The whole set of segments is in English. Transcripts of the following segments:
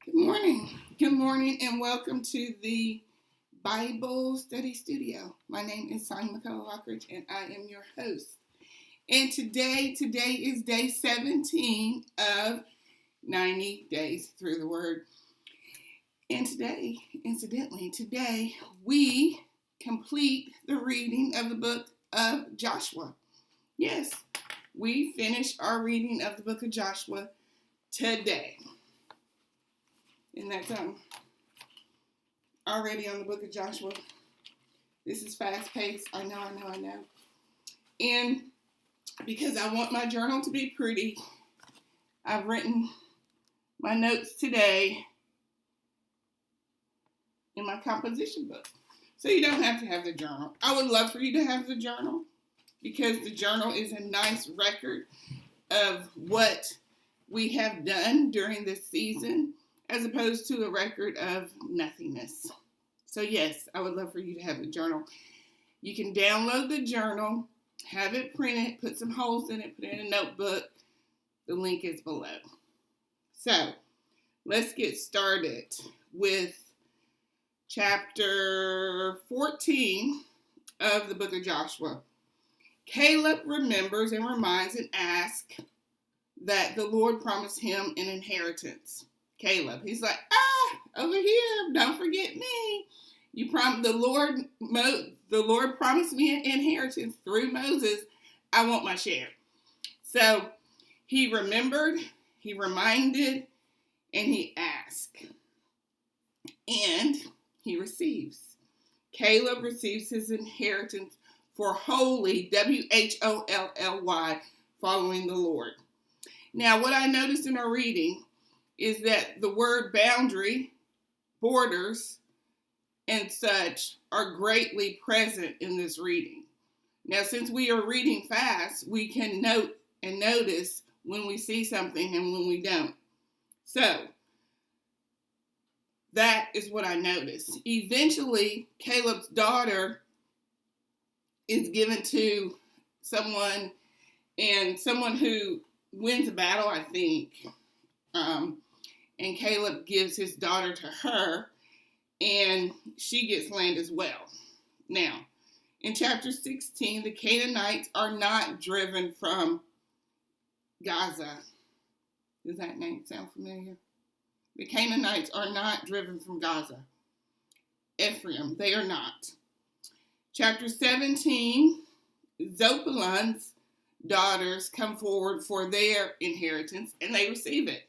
Good morning. Good morning and welcome to the Bible Study Studio. My name is Sonia McCullough-Lockridge and I am your host. And today is day 17 of 90 days through the Word. And today we complete the reading of the book of Joshua. Yes, we finish our reading of the book of Joshua today. And that's already on the book of Joshua. This is fast paced. I know. And because I want my journal to be pretty, I've written my notes today in my composition book. So you don't have to have the journal. I would love for you to have the journal because the journal is a nice record of what we have done during this season, as opposed to a record of nothingness. So yes, I would love for you to have the journal. You can download the journal, have it printed, put some holes in it, put it in a notebook. The link is below. So let's get started with chapter 14 of the book of Joshua. Caleb remembers and reminds and asks that the Lord promised him an inheritance. Caleb, he's like, over here, don't forget me. The Lord promised me an inheritance through Moses. I want my share. So he remembered, he reminded, and he asked. And he receives. Caleb receives his inheritance for wholly, W-H-O-L-L-Y, following the Lord. Now, what I noticed in our reading is that the word boundary, borders, and such are greatly present in this reading. Now, since we are reading fast, we can note and notice when we see something and when we don't. So, that is what I noticed. Eventually, Caleb's daughter is given to someone who wins a battle, I think. And Caleb gives his daughter to her, and she gets land as well. Now, in chapter 16, the Canaanites are not driven from Gaza. Does that name sound familiar? The Canaanites are not driven from Gaza. Ephraim, they are not. Chapter 17, Zophalan's daughters come forward for their inheritance, and they receive it.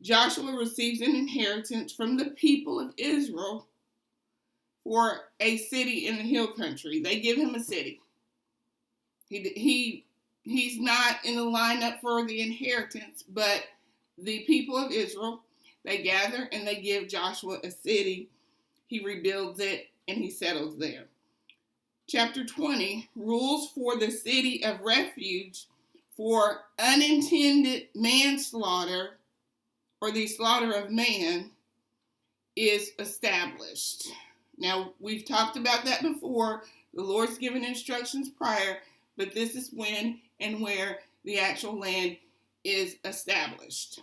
Joshua receives an inheritance from the people of Israel for a city in the hill country. They give him a city. He's not in the lineup for the inheritance, but the people of Israel, they gather and they give Joshua a city. He rebuilds it and he settles there. Chapter 20, rules for the city of refuge for unintended manslaughter, or the slaughter of man, is established. Now, we've talked about that before. The Lord's given instructions prior, but this is when and where the actual land is established.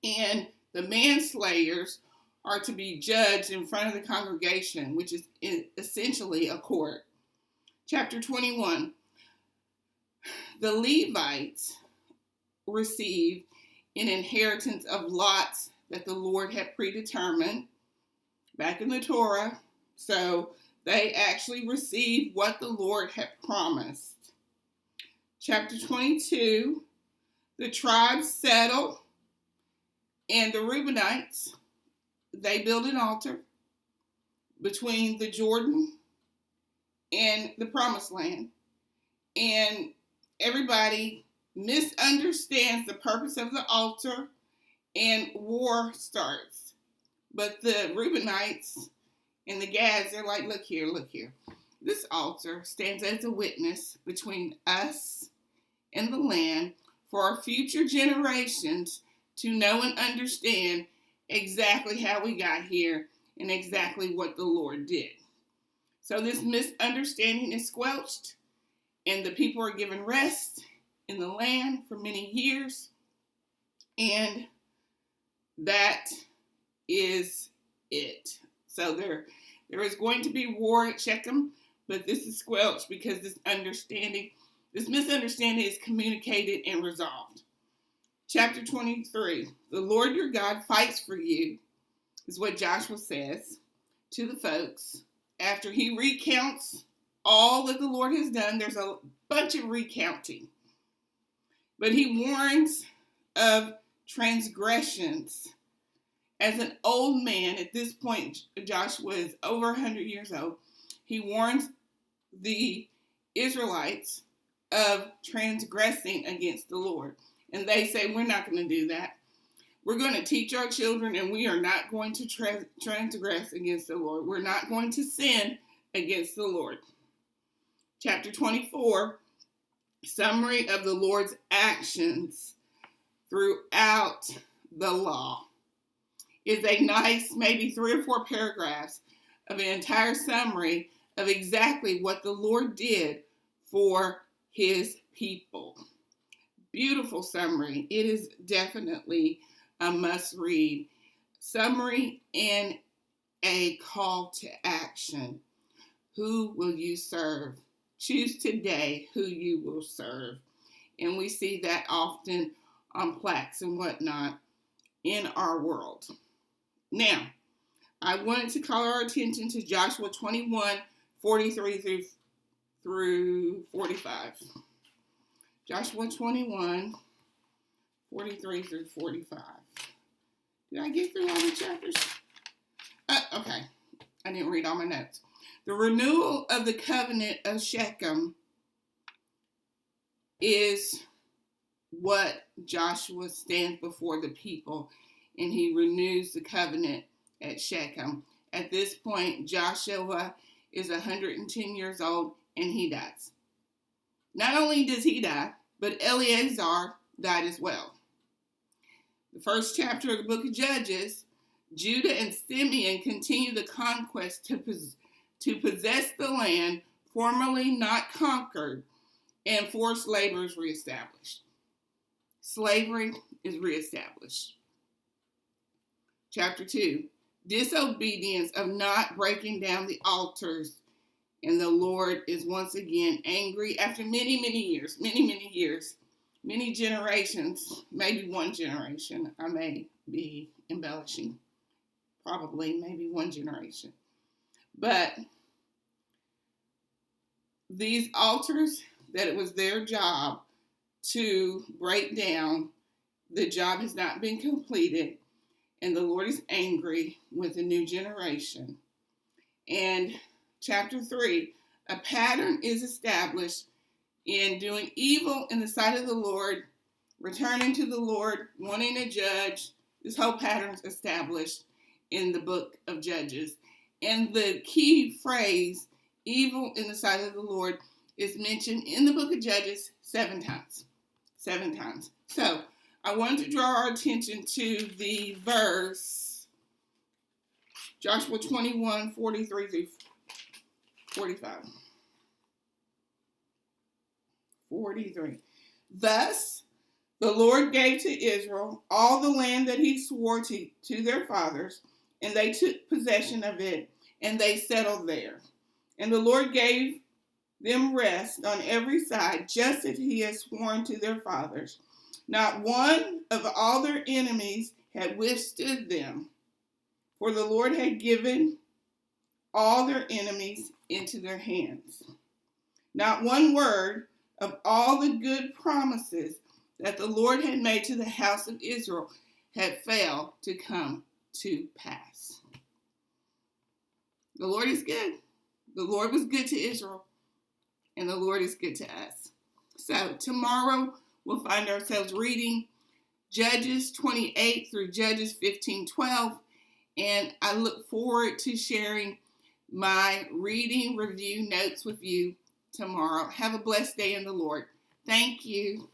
And the manslayers are to be judged in front of the congregation, which is essentially a court. Chapter 21, the Levites receive an inheritance of lots that the Lord had predetermined back in the Torah. So they actually receive what the Lord had promised. Chapter 22, the tribes settle, and the Reubenites, they build an altar between the Jordan and the Promised Land. And everybody misunderstands the purpose of the altar, and war starts. But the Reubenites and the Gads, they're like, look here. This altar stands as a witness between us and the land for our future generations to know and understand exactly how we got here and exactly what the Lord did. So this misunderstanding is squelched, and the people are given rest in the land for many years. And That is it. So there is going to be war at Shechem, but this is squelched because this misunderstanding is communicated and resolved. Chapter 23, the Lord your God fights for you, is what Joshua says to the folks. After he recounts all that the Lord has done, there's a bunch of recounting. But he warns of transgressions. As an old man, at this point, Joshua is over 100 years old. He warns the Israelites of transgressing against the Lord. And they say, we're not going to do that. We're going to teach our children, and we are not going to transgress against the Lord. We're not going to sin against the Lord. Chapter 24, summary of the Lord's actions throughout the law, is a nice, maybe 3 or 4 paragraphs of an entire summary of exactly what the Lord did for his people. Beautiful summary. It is definitely a must-read summary and a call to action. Who will you serve? Choose today who you will serve. And we see that often on plaques and whatnot in our world. Now, I wanted to call our attention to Joshua 21, 43 through 45. Joshua 21, 43 through 45. Did I get through all the chapters? Okay. I didn't read all my notes. The renewal of the covenant of Shechem is what Joshua stands before the people, and he renews the covenant at Shechem. At this point, Joshua is 110 years old, and he dies. Not only does he die, but Eleazar died as well. The first chapter of the book of Judges, Judah and Simeon continue the conquest to possess the land formerly not conquered, and forced labor is reestablished. Slavery is reestablished. Chapter 2, disobedience of not breaking down the altars, and the Lord is once again angry after many years, many generations, maybe one generation. I may be embellishing, probably maybe one generation. But these altars that it was their job to break down, the job has not been completed, and the Lord is angry with a new generation. And chapter 3, a pattern is established in doing evil in the sight of the Lord, returning to the Lord, wanting a judge. This whole pattern is established in the book of Judges. And the key phrase, evil in the sight of the Lord, is mentioned in the book of Judges 7 times. 7 times. So, I wanted to draw our attention to the verse, Joshua 21, 43 through 45. 43. Thus, the Lord gave to Israel all the land that he swore to their fathers, and they took possession of it, and they settled there. And the Lord gave them rest on every side, just as he had sworn to their fathers. Not one of all their enemies had withstood them, for the Lord had given all their enemies into their hands. Not one word of all the good promises that the Lord had made to the house of Israel had failed to come to pass. The Lord is good. The Lord was good to Israel, and the Lord is good to us. So tomorrow we'll find ourselves reading Judges 28 through Judges 15:12, and I look forward to sharing my reading review notes with you tomorrow. Have a blessed day in the Lord. Thank you.